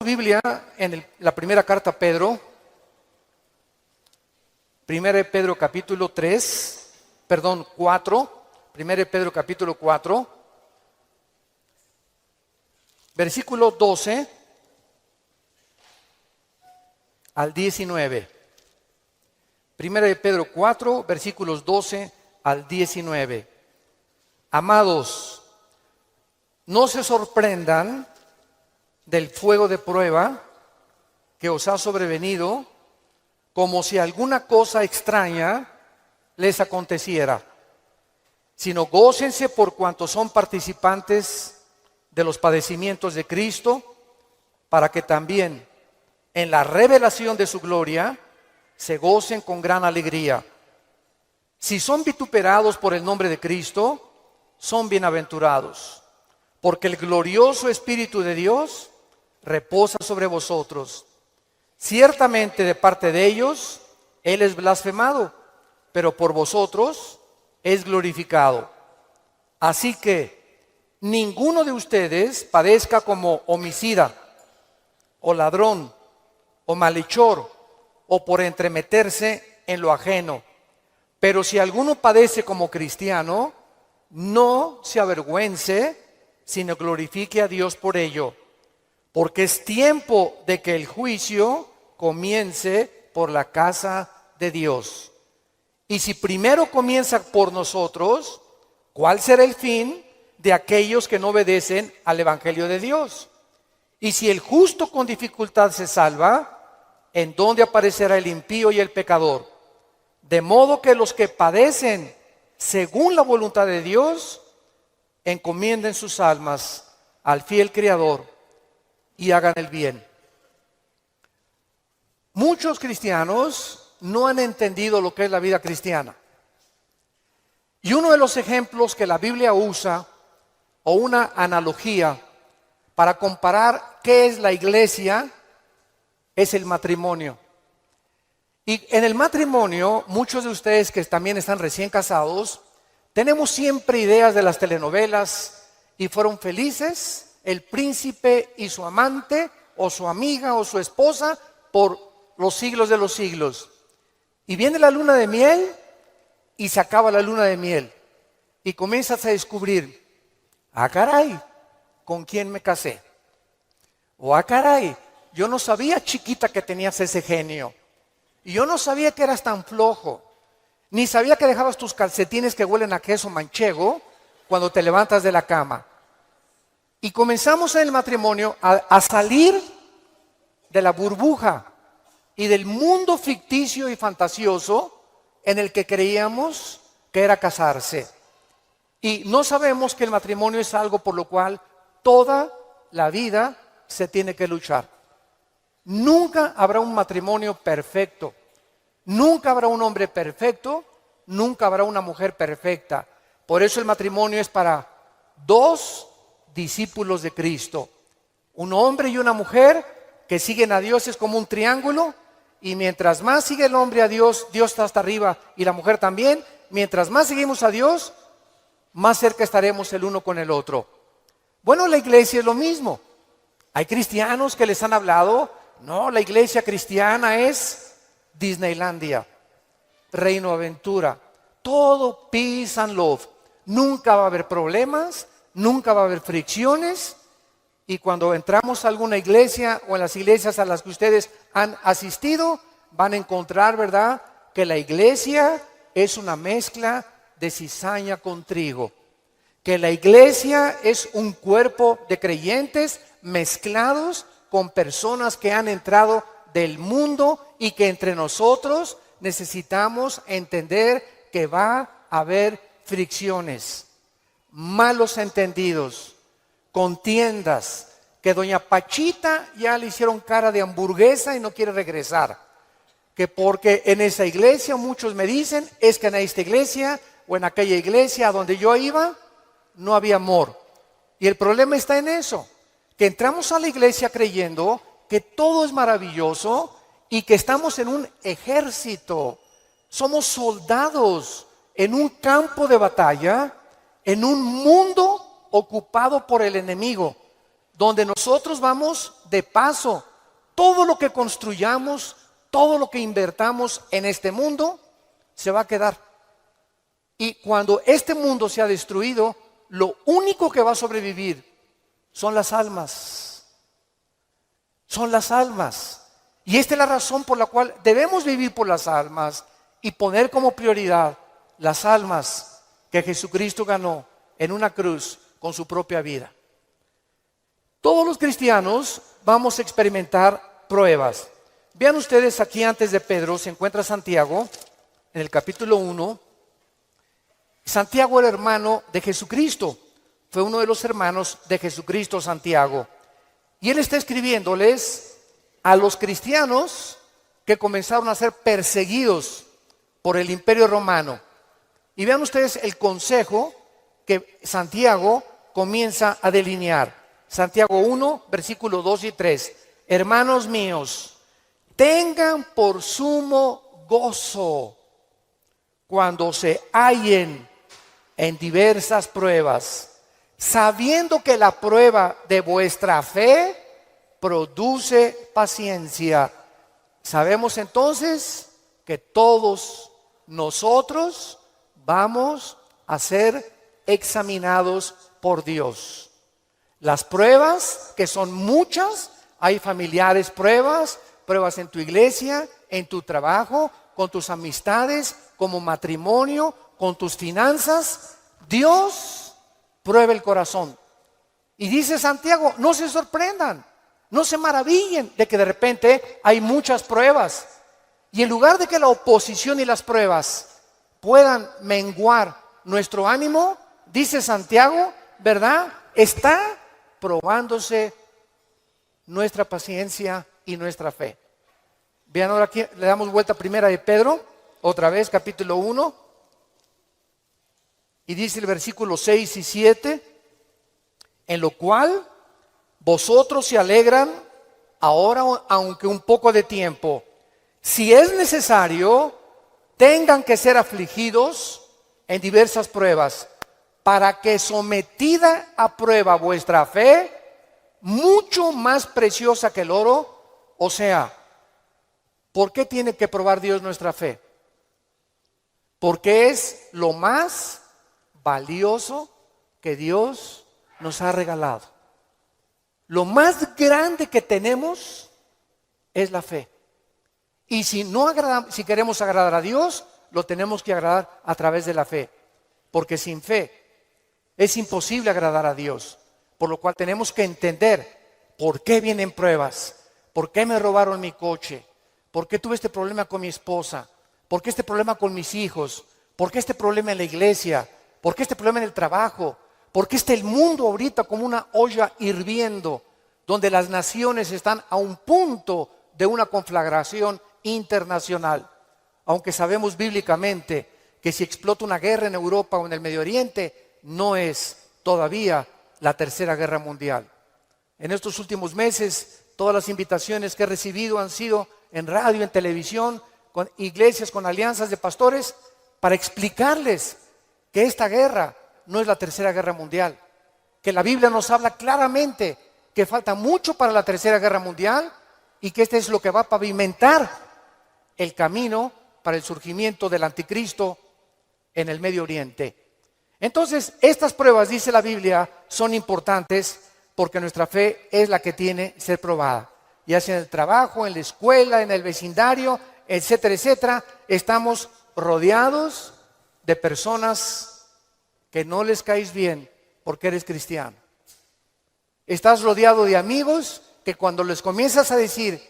Biblia en la primera carta a Pedro, primera de Pedro capítulo 4, primera de Pedro capítulo 4, versículo 12 al 19. Primera de Pedro 4, versículos 12 al 19. Amados, no se sorprendan del fuego de prueba que os ha sobrevenido, como si alguna cosa extraña les aconteciera, sino gócense por cuanto son participantes de los padecimientos de Cristo, para que también en la revelación de su gloria se gocen con gran alegría. Si son vituperados por el nombre de Cristo, son bienaventurados, porque el glorioso Espíritu de Dios reposa sobre vosotros. Ciertamente de parte de ellos Él es blasfemado, pero por vosotros es glorificado. Así que ninguno de ustedes padezca como homicida, o ladrón, o malhechor, o por entremeterse en lo ajeno. Pero si alguno padece como cristiano, no se avergüence, sino glorifique a Dios por ello. Porque es tiempo de que el juicio comience por la casa de Dios. Y si primero comienza por nosotros, ¿cuál será el fin de aquellos que no obedecen al Evangelio de Dios? Y si el justo con dificultad se salva, ¿en dónde aparecerá el impío y el pecador? De modo que los que padecen según la voluntad de Dios, encomienden sus almas al fiel Creador y hagan el bien. Muchos cristianos no han entendido lo que es la vida cristiana. Y uno de los ejemplos que la Biblia usa, o una analogía para comparar qué es la iglesia, es el matrimonio. Y en el matrimonio, muchos de ustedes que también están recién casados, tenemos siempre ideas de las telenovelas y fueron felices el príncipe y su amante, o su amiga, o su esposa, por los siglos de los siglos. Y viene la luna de miel, y se acaba la luna de miel. Y comienzas a descubrir, caray, ¿con quién me casé? O caray, yo no sabía, chiquita, que tenías ese genio. Y yo no sabía que eras tan flojo. Ni sabía que dejabas tus calcetines que huelen a queso manchego cuando te levantas de la cama. Y comenzamos en el matrimonio a salir de la burbuja y del mundo ficticio y fantasioso en el que creíamos que era casarse. Y no sabemos que el matrimonio es algo por lo cual toda la vida se tiene que luchar. Nunca habrá un matrimonio perfecto. Nunca habrá un hombre perfecto. Nunca habrá una mujer perfecta. Por eso el matrimonio es para dos discípulos de Cristo. Un hombre y una mujer que siguen a Dios, es como un triángulo, y mientras más sigue el hombre a Dios, Dios está hasta arriba y la mujer también. Mientras más seguimos a Dios, más cerca estaremos el uno con el otro. Bueno, la iglesia es lo mismo. Hay cristianos que les han hablado, no, la iglesia cristiana es Disneylandia, Reino Aventura, todo peace and love. Nunca va a haber problemas, nunca va a haber fricciones. Y cuando entramos a alguna iglesia o en las iglesias a las que ustedes han asistido, van a encontrar, ¿verdad?, que la iglesia es una mezcla de cizaña con trigo. Que la iglesia es un cuerpo de creyentes mezclados con personas que han entrado del mundo y que entre nosotros necesitamos entender que va a haber fricciones, malos entendidos, contiendas, que doña Pachita ya le hicieron cara de hamburguesa y no quiere regresar, que porque en esa iglesia, muchos me dicen, es que en esta iglesia o en aquella iglesia a donde yo iba no había amor. Y el problema está en eso, que entramos a la iglesia creyendo que todo es maravilloso y que estamos en un ejército, somos soldados en un campo de batalla, en un mundo ocupado por el enemigo, donde nosotros vamos de paso. Todo lo que construyamos, todo lo que invertamos en este mundo, se va a quedar. Y cuando este mundo sea destruido, lo único que va a sobrevivir son las almas. Son las almas. Y esta es la razón por la cual debemos vivir por las almas y poner como prioridad las almas que Jesucristo ganó en una cruz con su propia vida. Todos los cristianos vamos a experimentar pruebas. Vean ustedes aquí antes de Pedro se encuentra Santiago en el capítulo 1. Santiago era hermano de Jesucristo. Fue uno de los hermanos de Jesucristo, Santiago. Y él está escribiéndoles a los cristianos que comenzaron a ser perseguidos por el Imperio Romano. Y vean ustedes el consejo que Santiago comienza a delinear. Santiago 1, versículos 2 y 3. Hermanos míos, tengan por sumo gozo cuando se hallen en diversas pruebas, sabiendo que la prueba de vuestra fe produce paciencia. Sabemos entonces que todos nosotros vamos a ser examinados por Dios. Las pruebas, que son muchas, hay familiares pruebas en tu iglesia, en tu trabajo, con tus amistades, como matrimonio, con tus finanzas. Dios prueba el corazón. Y dice Santiago, no se sorprendan, no se maravillen de que de repente hay muchas pruebas. Y en lugar de que la oposición y las pruebas puedan menguar nuestro ánimo, dice Santiago, ¿verdad? Está probándose nuestra paciencia y nuestra fe. Vean ahora aquí, le damos vuelta a primera de Pedro, otra vez, capítulo 1. Y dice el versículo 6 y 7, en lo cual vosotros se alegran ahora, aunque un poco de tiempo. Si es necesario, tengan que ser afligidos en diversas pruebas, para que sometida a prueba vuestra fe, mucho más preciosa que el oro, o sea, ¿por qué tiene que probar Dios nuestra fe? Porque es lo más valioso que Dios nos ha regalado. Lo más grande que tenemos es la fe. Y si queremos agradar a Dios, lo tenemos que agradar a través de la fe. Porque sin fe es imposible agradar a Dios. Por lo cual tenemos que entender por qué vienen pruebas, por qué me robaron mi coche, por qué tuve este problema con mi esposa, por qué este problema con mis hijos, por qué este problema en la iglesia, por qué este problema en el trabajo, por qué está el mundo ahorita como una olla hirviendo, donde las naciones están a un punto de una conflagración internacional. Aunque sabemos bíblicamente que si explota una guerra en Europa o en el Medio Oriente, no es todavía la tercera guerra mundial. En estos últimos meses, todas las invitaciones que he recibido han sido en radio, en televisión, con iglesias, con alianzas de pastores, para explicarles que esta guerra no es la tercera guerra mundial, que la Biblia nos habla claramente que falta mucho para la tercera guerra mundial y que este es lo que va a pavimentar el camino para el surgimiento del anticristo en el Medio Oriente. Entonces, estas pruebas, dice la Biblia, son importantes porque nuestra fe es la que tiene que ser probada. Ya sea en el trabajo, en la escuela, en el vecindario, etcétera, etcétera. Estamos rodeados de personas que no les caes bien porque eres cristiano. Estás rodeado de amigos que cuando les comienzas a decir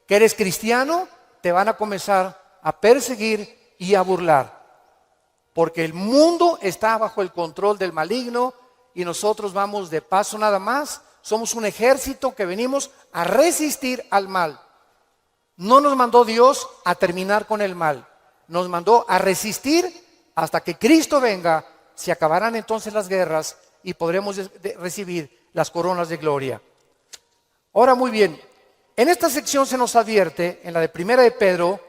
que eres cristiano, te van a comenzar a perseguir y a burlar. Porque el mundo está bajo el control del maligno y nosotros vamos de paso nada más. Somos un ejército que venimos a resistir al mal. No nos mandó Dios a terminar con el mal. Nos mandó a resistir hasta que Cristo venga. Se acabarán entonces las guerras y podremos recibir las coronas de gloria. Ahora muy bien, en esta sección se nos advierte, en la de primera de Pedro,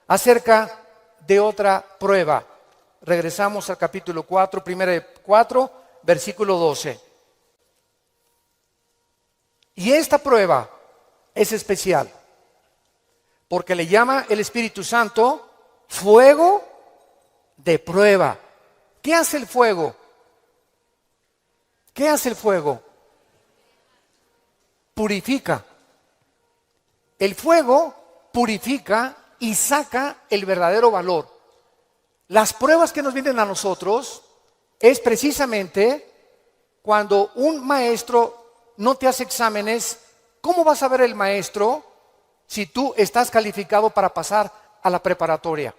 acerca de otra prueba. Regresamos al capítulo 4, primera de 4, versículo 12. Y esta prueba es especial, porque le llama el Espíritu Santo fuego de prueba. ¿Qué hace el fuego? ¿Qué hace el fuego? Purifica. El fuego purifica y saca el verdadero valor. Las pruebas que nos vienen a nosotros es precisamente cuando un maestro no te hace exámenes. ¿Cómo va a saber el maestro si tú estás calificado para pasar a la preparatoria?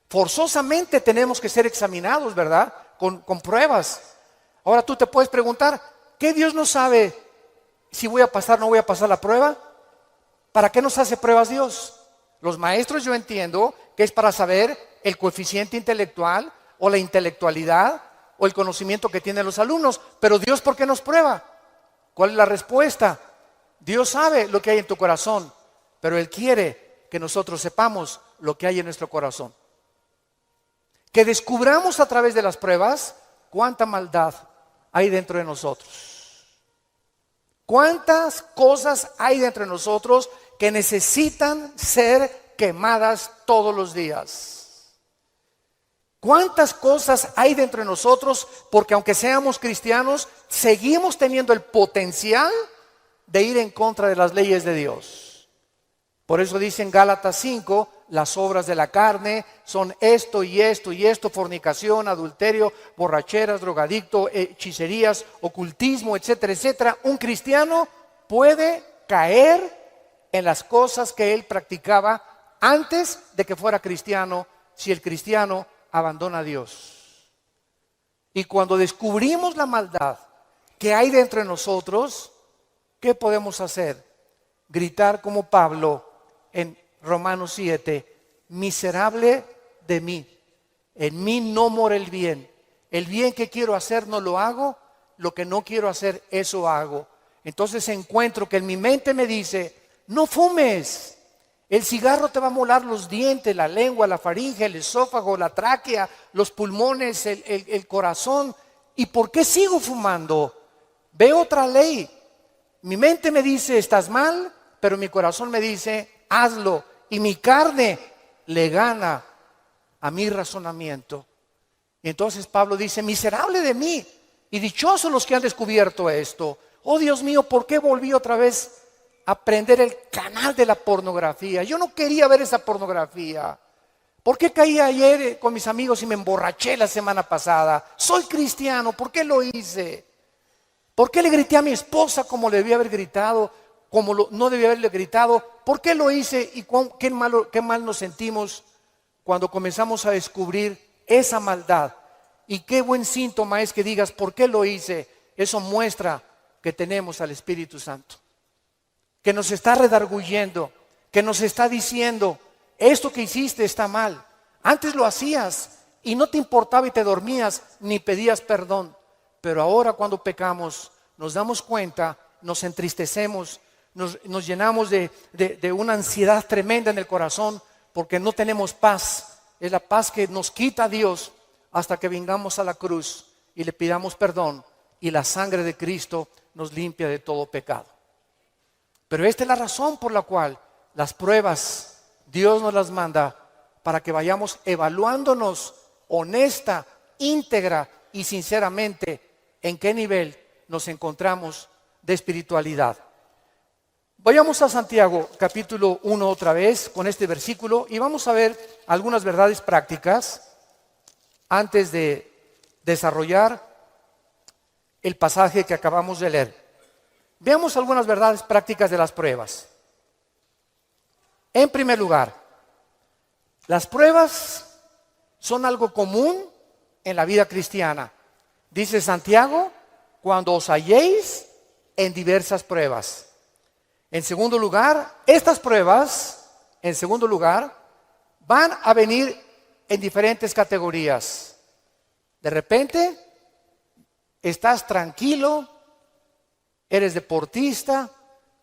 Forzosamente tenemos que ser examinados, ¿verdad? Con pruebas. Ahora tú te puedes preguntar, ¿qué Dios no sabe si voy a pasar o no voy a pasar la prueba? ¿Para qué nos hace pruebas Dios? Los maestros, yo entiendo que es para saber el coeficiente intelectual o la intelectualidad o el conocimiento que tienen los alumnos. Pero Dios, ¿por qué nos prueba? ¿Cuál es la respuesta? Dios sabe lo que hay en tu corazón, pero Él quiere que nosotros sepamos lo que hay en nuestro corazón. Que descubramos a través de las pruebas cuánta maldad hay dentro de nosotros. Cuántas cosas hay dentro de nosotros que necesitan ser quemadas todos los días. Cuántas cosas hay dentro de nosotros porque aunque seamos cristianos, seguimos teniendo el potencial de ir en contra de las leyes de Dios. Por eso dice en Gálatas 5, las obras de la carne son esto y esto y esto: fornicación, adulterio, borracheras, drogadicto, hechicerías, ocultismo, etcétera, etcétera. Un cristiano puede caer en las cosas que él practicaba antes de que fuera cristiano, si el cristiano abandona a Dios. Y cuando descubrimos la maldad que hay dentro de nosotros, ¿qué podemos hacer? Gritar como Pablo en Romanos 7, miserable de mí, en mí no mora el bien que quiero hacer no lo hago, lo que no quiero hacer eso hago. Entonces encuentro que en mi mente me dice, no fumes, el cigarro te va a molar los dientes, la lengua, la faringe, el esófago, la tráquea, los pulmones, el corazón. ¿Y por qué sigo fumando? Veo otra ley. Mi mente me dice, estás mal, pero mi corazón me dice, hazlo. Y mi carne le gana a mi razonamiento. Y entonces Pablo dice, miserable de mí, y dichosos los que han descubierto esto. Oh Dios mío, ¿por qué volví otra vez a prender el canal de la pornografía? Yo no quería ver esa pornografía. ¿Por qué caí ayer con mis amigos y me emborraché la semana pasada? Soy cristiano, ¿por qué lo hice? ¿Por qué le grité a mi esposa como le debía haber gritado? No debía haberle gritado. ¿Por qué lo hice? Y qué mal nos sentimos cuando comenzamos a descubrir esa maldad. Y qué buen síntoma es que digas, ¿por qué lo hice? Eso muestra que tenemos al Espíritu Santo, que nos está redarguyendo, que nos está diciendo, esto que hiciste está mal. Antes lo hacías y no te importaba y te dormías ni pedías perdón. Pero ahora cuando pecamos nos damos cuenta, nos entristecemos, nos llenamos de una ansiedad tremenda en el corazón porque no tenemos paz. Es la paz que nos quita Dios hasta que vengamos a la cruz y le pidamos perdón y la sangre de Cristo nos limpia de todo pecado. Pero esta es la razón por la cual las pruebas Dios nos las manda, para que vayamos evaluándonos honesta, íntegra y sinceramente en qué nivel nos encontramos de espiritualidad. Vayamos a Santiago capítulo 1 otra vez con este versículo y vamos a ver algunas verdades prácticas antes de desarrollar el pasaje que acabamos de leer. Veamos algunas verdades prácticas de las pruebas. En primer lugar, las pruebas son algo común en la vida cristiana. Dice Santiago, cuando os halléis en diversas pruebas. En segundo lugar, estas pruebas, van a venir en diferentes categorías. De repente, estás tranquilo, eres deportista,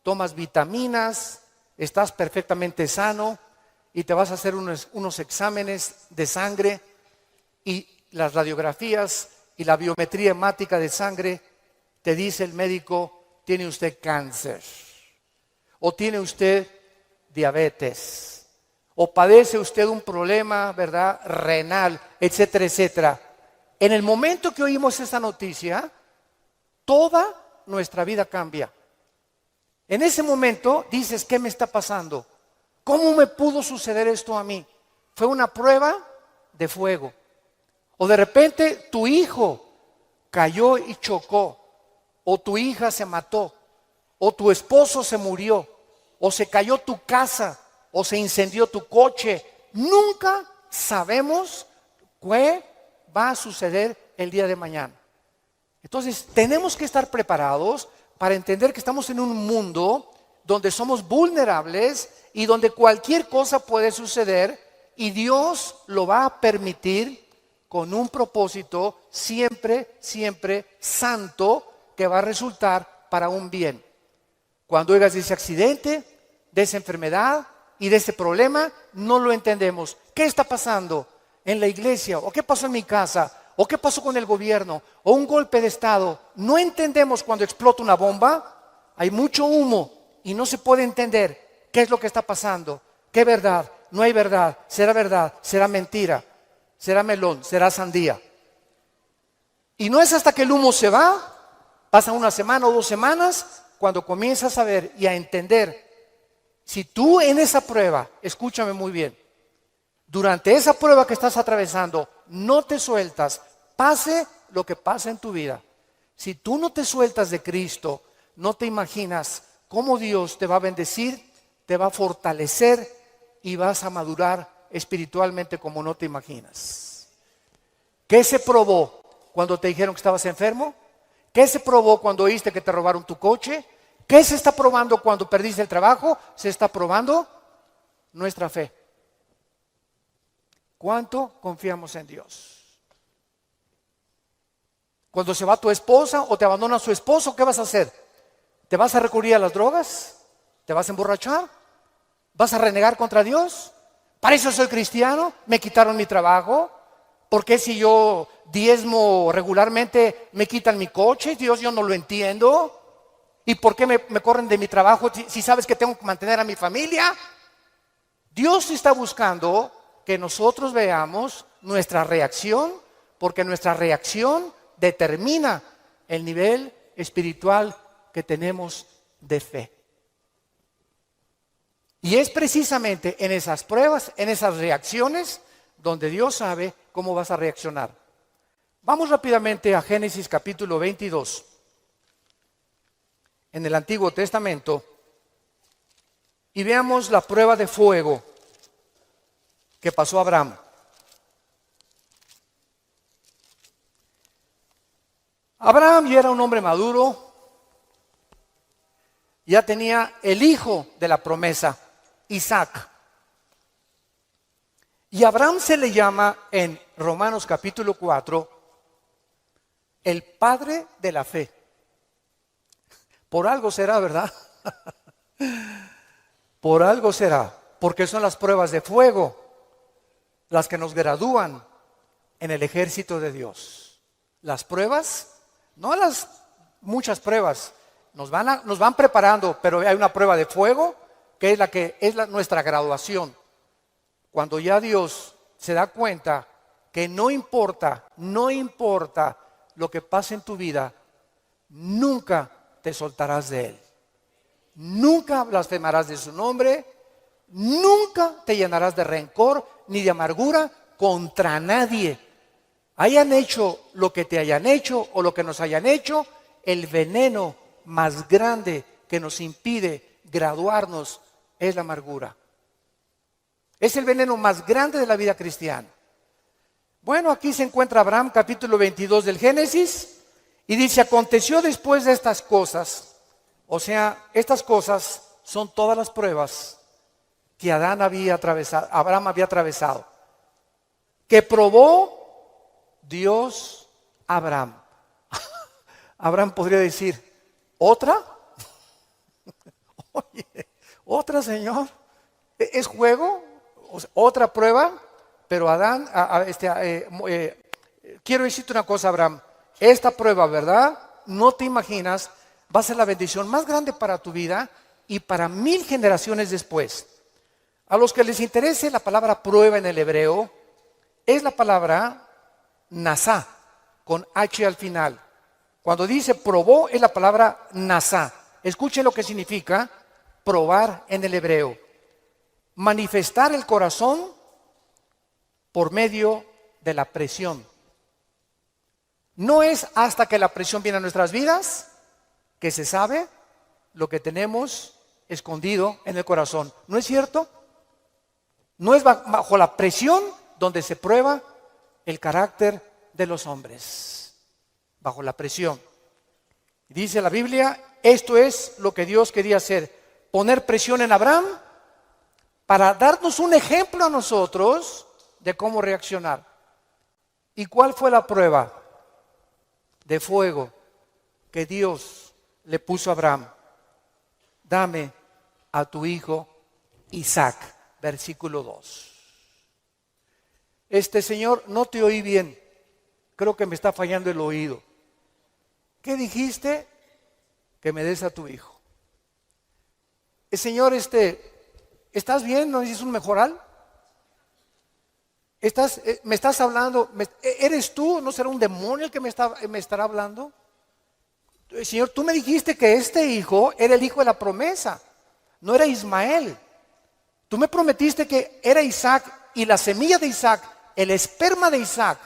tomas vitaminas, estás perfectamente sano y te vas a hacer unos exámenes de sangre y las radiografías y la biometría hemática de sangre te dice el médico tiene usted cáncer, o tiene usted diabetes, o padece usted un problema, ¿verdad?, renal, etcétera, etcétera. En el momento que oímos esta noticia, toda nuestra vida cambia. En ese momento dices, ¿qué me está pasando? ¿Cómo me pudo suceder esto a mí? Fue una prueba de fuego. O de repente tu hijo cayó y chocó, o tu hija se mató, o tu esposo se murió, o se cayó tu casa, o se incendió tu coche. Nunca sabemos qué va a suceder el día de mañana. Entonces tenemos que estar preparados para entender que estamos en un mundo donde somos vulnerables y donde cualquier cosa puede suceder, y Dios lo va a permitir con un propósito siempre, siempre santo, que va a resultar para un bien. Cuando oigas de ese accidente, de esa enfermedad y de ese problema, no lo entendemos. ¿Qué está pasando en la iglesia? ¿O qué pasó en mi casa? ¿O qué pasó con el gobierno? ¿O un golpe de estado? No entendemos cuando explota una bomba. Hay mucho humo y no se puede entender qué es lo que está pasando. ¿Qué verdad? No hay verdad. ¿Será mentira? ¿Será melón? ¿Será sandía? Y no es hasta que el humo se va, pasa una semana o 2 semanas, cuando comienzas a ver y a entender. Si tú en esa prueba, escúchame muy bien, durante esa prueba que estás atravesando, no te sueltas, pase lo que pase en tu vida. Si tú no te sueltas de Cristo, no te imaginas cómo Dios te va a bendecir, te va a fortalecer y vas a madurar espiritualmente como no te imaginas. ¿Qué se probó cuando te dijeron que estabas enfermo? ¿Qué se probó cuando oíste que te robaron tu coche? ¿Qué se está probando cuando perdiste el trabajo? Se está probando nuestra fe. ¿Cuánto confiamos en Dios? Cuando se va tu esposa o te abandona su esposo, ¿qué vas a hacer? ¿Te vas a recurrir a las drogas? ¿Te vas a emborrachar? ¿Vas a renegar contra Dios? ¿Para eso soy cristiano? ¿Me quitaron mi trabajo? ¿Por qué si yo diezmo regularmente me quitan mi coche? Dios, yo no lo entiendo. ¿Y por qué me corren de mi trabajo si sabes que tengo que mantener a mi familia? Dios está buscando que nosotros veamos nuestra reacción, porque nuestra reacción determina el nivel espiritual que tenemos de fe. Y es precisamente en esas pruebas, en esas reacciones, donde Dios sabe cómo vas a reaccionar. Vamos rápidamente a Génesis capítulo 22. En el Antiguo Testamento, y veamos la prueba de fuego que pasó a Abraham. Abraham ya era un hombre maduro, ya tenía el hijo de la promesa, Isaac. Y a Abraham se le llama en Romanos capítulo 4 el padre de la fe. Por algo será, ¿verdad? Por algo será, porque son las pruebas de fuego las que nos gradúan en el ejército de Dios. Las pruebas, no las muchas pruebas, nos van preparando, pero hay una prueba de fuego que es nuestra graduación. Cuando ya Dios se da cuenta que no importa lo que pase en tu vida, nunca te soltarás de Él. Nunca blasfemarás de su nombre, nunca te llenarás de rencor ni de amargura contra nadie. Hayan hecho lo que te hayan hecho o lo que nos hayan hecho, el veneno más grande que nos impide graduarnos es la amargura. Es el veneno más grande de la vida cristiana. Bueno, aquí se encuentra Abraham, capítulo 22 del Génesis, y dice: aconteció después de estas cosas, o sea, estas cosas son todas las pruebas que Abraham había atravesado, que probó Dios a Abraham. Abraham podría decir: ¿otra? Oye, ¿otra, Señor? ¿Es juego? O sea, ¿otra prueba? Pero Adán, quiero decirte una cosa, Abraham. Esta prueba, ¿verdad? No te imaginas va a ser la bendición más grande para tu vida y para 1000 generaciones después. A los que les interese la palabra prueba en el hebreo, es la palabra nasá, con H al final. Cuando dice probó, es la palabra nasá. Escuchen lo que significa probar en el hebreo. Manifestar el corazón por medio de la presión. No es hasta que la presión viene a nuestras vidas que se sabe lo que tenemos escondido en el corazón. ¿No es cierto? No es bajo la presión donde se prueba el carácter de los hombres. Bajo la presión. Dice la Biblia, esto es lo que Dios quería hacer. Poner presión en Abraham para darnos un ejemplo a nosotros de cómo reaccionar. ¿Y cuál fue la prueba de fuego que Dios le puso a Abraham? Dame a tu hijo Isaac, versículo 2. Señor, no te oí bien, creo que me está fallando el oído. ¿Qué dijiste? Que me des a tu hijo. Señor, ¿estás bien? ¿No necesitas un mejoral? ¿Me estás hablando? ¿Eres tú? ¿No será un demonio el que me estará hablando? Señor, tú me dijiste que este hijo era el hijo de la promesa, no era Ismael. Tú me prometiste que era Isaac y la semilla de Isaac, el esperma de Isaac,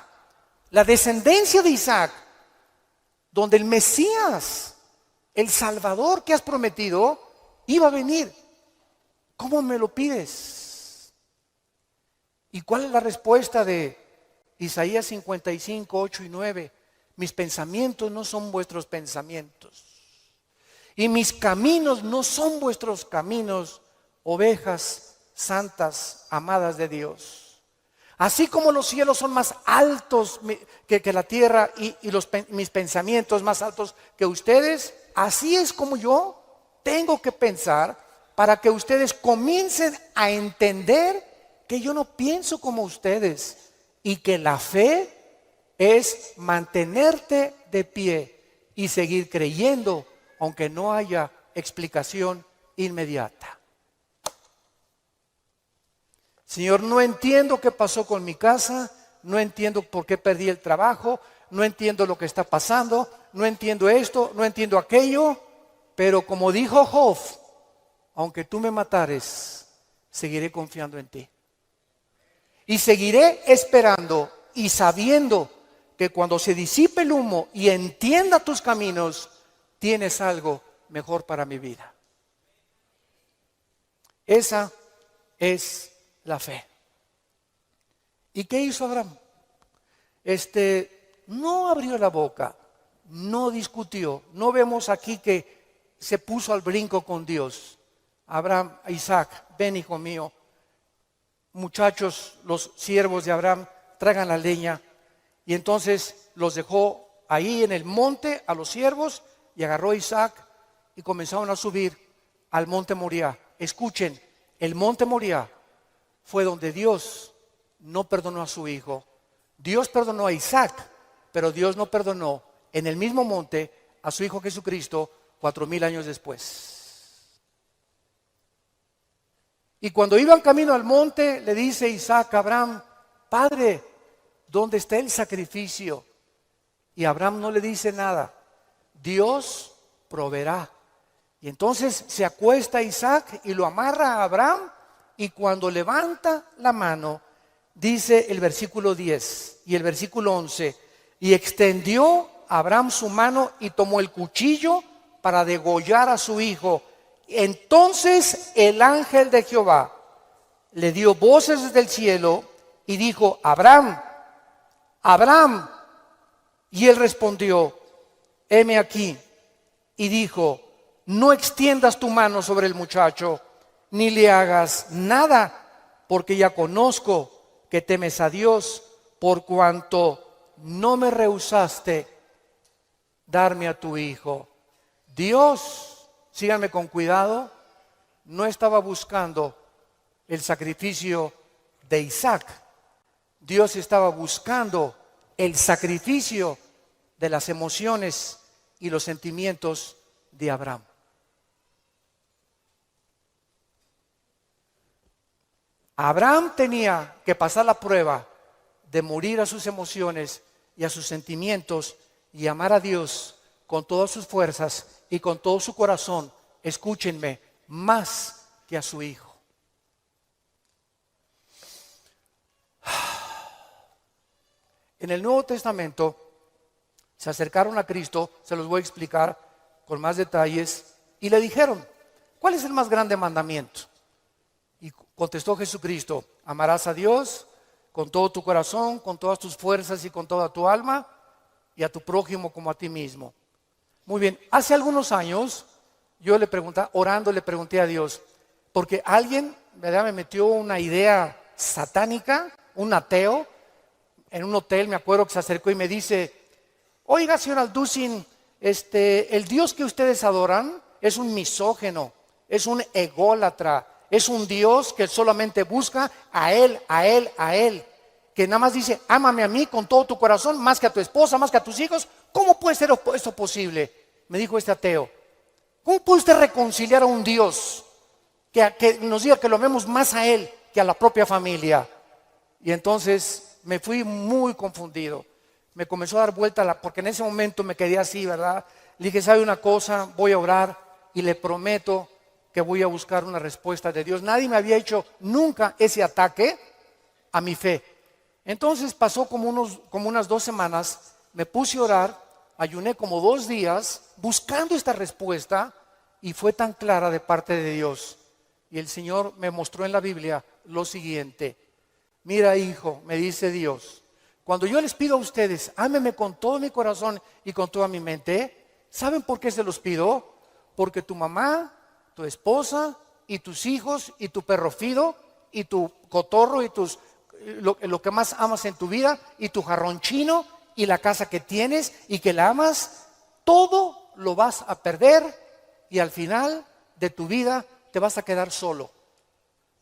la descendencia de Isaac, donde el Mesías, el Salvador que has prometido, iba a venir. ¿Cómo me lo pides? ¿Y cuál es la respuesta de Isaías 55, 8 y 9? Mis pensamientos no son vuestros pensamientos, y mis caminos no son vuestros caminos, ovejas santas, amadas de Dios. Así como los cielos son más altos que la tierra y mis pensamientos más altos que ustedes, así es como yo tengo que pensar para que ustedes comiencen a entender que yo no pienso como ustedes y que la fe es mantenerte de pie y seguir creyendo aunque no haya explicación inmediata. Señor, no entiendo qué pasó con mi casa, no entiendo por qué perdí el trabajo, no entiendo lo que está pasando, no entiendo esto, no entiendo aquello, pero como dijo Job, aunque tú me matares, seguiré confiando en ti. Y seguiré esperando y sabiendo que cuando se disipe el humo y entienda tus caminos, tienes algo mejor para mi vida. Esa es la fe. ¿Y qué hizo Abraham? No abrió la boca, no discutió. No vemos aquí que se puso al brinco con Dios. Abraham, Isaac, ven hijo mío. Muchachos, los siervos de Abraham, traigan la leña. Y entonces los dejó ahí en el monte a los siervos y agarró a Isaac y comenzaron a subir al monte Moriah. Escuchen, el monte Moriah fue donde Dios no perdonó a su hijo. Dios perdonó a Isaac, pero Dios no perdonó en el mismo monte a su hijo Jesucristo 4000 años después. Y cuando iban camino al monte, le dice Isaac a Abraham: Padre, ¿dónde está el sacrificio? Y Abraham no le dice nada. Dios proveerá. Y entonces se acuesta Isaac y lo amarra a Abraham, y cuando levanta la mano, dice el versículo 10 y el versículo 11, y extendió Abraham su mano y tomó el cuchillo para degollar a su hijo. Entonces el ángel de Jehová le dio voces desde el cielo y dijo: Abraham, Abraham. Y él respondió: heme aquí. Y dijo: no extiendas tu mano sobre el muchacho, ni le hagas nada, porque ya conozco que temes a Dios, por cuanto no me rehusaste darme a tu hijo. Dios, síganme con cuidado, no estaba buscando el sacrificio de Isaac. Dios estaba buscando el sacrificio de las emociones y los sentimientos de Abraham. Abraham tenía que pasar la prueba de morir a sus emociones y a sus sentimientos y amar a Dios con todas sus fuerzas y con todo su corazón, escúchenme, más que a su hijo. En el Nuevo Testamento se acercaron a Cristo, se los voy a explicar con más detalles, y le dijeron, ¿cuál es el más grande mandamiento? Y contestó Jesucristo, amarás a Dios con todo tu corazón, con todas tus fuerzas y con toda tu alma, y a tu prójimo como a ti mismo. Muy bien, hace algunos años yo le pregunté, orando le pregunté a Dios, porque alguien, ¿verdad?, me metió una idea satánica, un ateo, en un hotel, me acuerdo que se acercó y me dice, oiga, señor Alducin, el Dios que ustedes adoran es un misógeno, es un ególatra, es un Dios que solamente busca a Él, a Él, a Él, que nada más dice, ámame a mí con todo tu corazón, más que a tu esposa, más que a tus hijos. ¿Cómo puede ser esto posible? Me dijo este ateo. ¿Cómo puede usted reconciliar a un Dios que nos diga que lo amemos más a Él que a la propia familia? Y entonces me fui muy confundido. Me comenzó a dar vuelta, porque en ese momento me quedé así, ¿verdad? Le dije, ¿sabe una cosa? Voy a orar y le prometo que voy a buscar una respuesta de Dios. Nadie me había hecho nunca ese ataque a mi fe. Entonces pasó como unas 2 semanas, me puse a orar, ayuné como 2 días buscando esta respuesta y fue tan clara de parte de Dios. Y el Señor me mostró en la Biblia lo siguiente. Mira, hijo, me dice Dios, cuando yo les pido a ustedes, ámenme con todo mi corazón y con toda mi mente, ¿saben por qué se los pido? Porque tu mamá, tu esposa y tus hijos y tu perro Fido y tu cotorro y lo que más amas en tu vida y tu jarrón chino y la casa que tienes y que la amas, todo lo vas a perder y al final de tu vida te vas a quedar solo.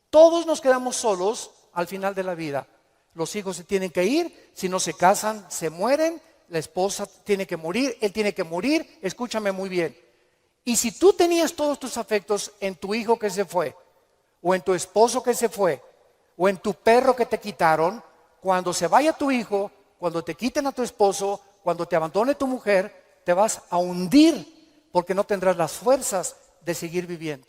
Todos nos quedamos solos al final de la vida. Los hijos se tienen que ir, si no se casan se mueren, la esposa tiene que morir, él tiene que morir, escúchame muy bien. Y si tú tenías todos tus afectos en tu hijo que se fue, o en tu esposo que se fue, o en tu perro que te quitaron, cuando se vaya tu hijo, cuando te quiten a tu esposo, cuando te abandone tu mujer, te vas a hundir porque no tendrás las fuerzas de seguir viviendo.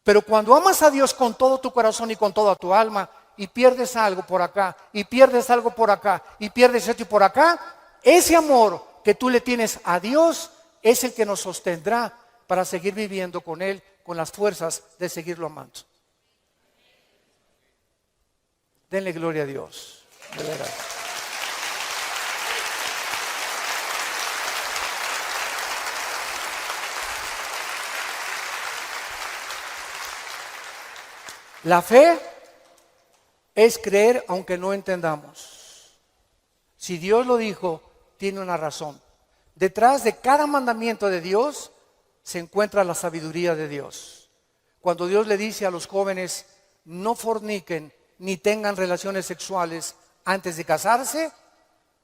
Pero cuando amas a Dios con todo tu corazón y con toda tu alma, y pierdes algo por acá, y pierdes algo por acá, y pierdes esto y por acá, ese amor que tú le tienes a Dios es el que nos sostendrá para seguir viviendo con Él, con las fuerzas de seguirlo amando. Denle gloria a Dios, de veras. La fe es creer aunque no entendamos. Si Dios lo dijo, tiene una razón. Detrás de cada mandamiento de Dios se encuentra la sabiduría de Dios. Cuando Dios le dice a los jóvenes, no forniquen ni tengan relaciones sexuales antes de casarse,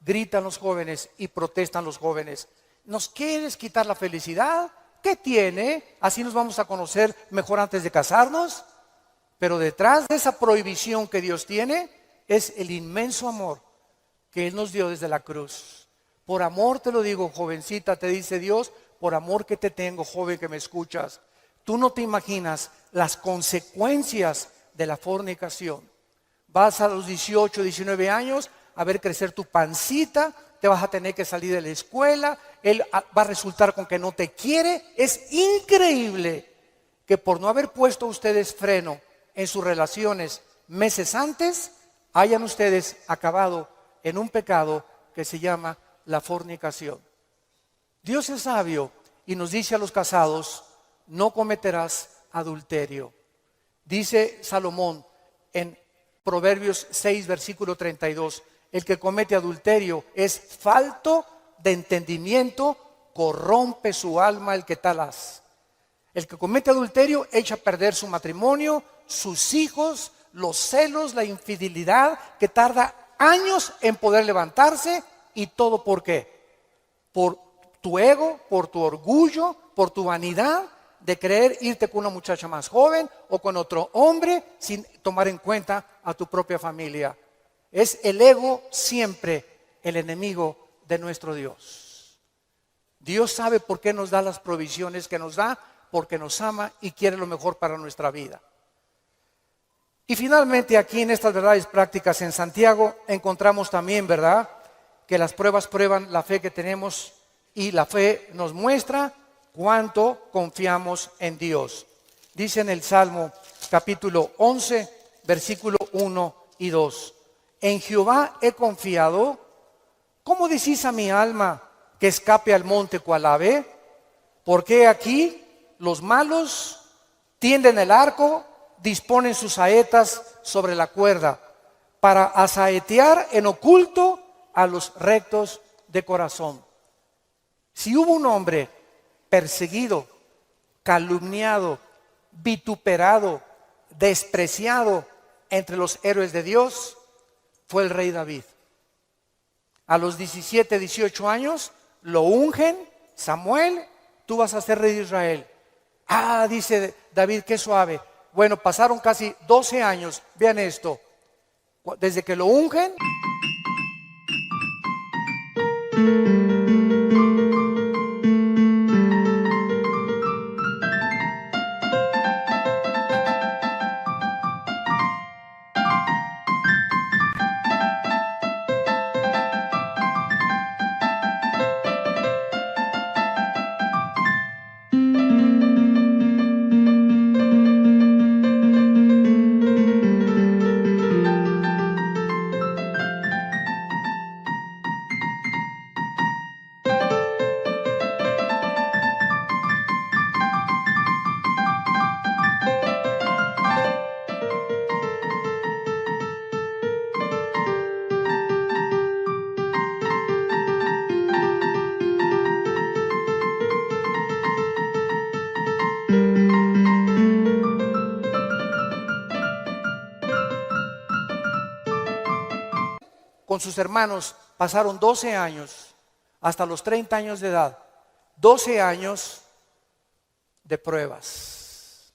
gritan los jóvenes y protestan los jóvenes. ¿Nos quieres quitar la felicidad? ¿Qué tiene? ¿Así nos vamos a conocer mejor antes de casarnos? Pero detrás de esa prohibición que Dios tiene es el inmenso amor que Él nos dio desde la cruz. Por amor te lo digo, jovencita, te dice Dios, por amor que te tengo, joven que me escuchas. Tú no te imaginas las consecuencias de la fornicación. Vas a los 18, 19 años a ver crecer tu pancita, te vas a tener que salir de la escuela, él va a resultar con que no te quiere. Es increíble que por no haber puesto ustedes freno en sus relaciones meses antes, hayan ustedes acabado en un pecado que se llama la fornicación. Dios es sabio y nos dice a los casados, no cometerás adulterio. Dice Salomón en Proverbios 6, versículo 32, el que comete adulterio es falto de entendimiento, corrompe su alma el que tal hace. El que comete adulterio echa a perder su matrimonio, sus hijos, los celos, la infidelidad, que tarda años en poder levantarse. ¿Y todo por qué? Por tu ego, por tu orgullo, por tu vanidad de querer irte con una muchacha más joven o con otro hombre sin tomar en cuenta a tu propia familia. Es el ego siempre el enemigo de nuestro Dios. Dios sabe por qué nos da las provisiones que nos da, porque nos ama y quiere lo mejor para nuestra vida. Y finalmente aquí en estas verdades prácticas en Santiago encontramos también, ¿verdad?, que las pruebas prueban la fe que tenemos y la fe nos muestra cuánto confiamos en Dios. Dice en el Salmo capítulo 11, versículo 1 y 2. En Jehová he confiado. ¿Cómo decís a mi alma que escape al monte cual ave? Porque aquí los malos tienden el arco, disponen sus saetas sobre la cuerda para asaetear en oculto a los rectos de corazón. Si hubo un hombre perseguido, calumniado, vituperado, despreciado entre los héroes de Dios, fue el rey David. A los 17, 18 años lo ungen, Samuel, tú vas a ser rey de Israel. Ah, dice David, qué suave. Bueno, pasaron casi 12 años, vean esto, desde que lo ungen. Con sus hermanos pasaron 12 años, hasta los 30 años de edad, 12 años de pruebas.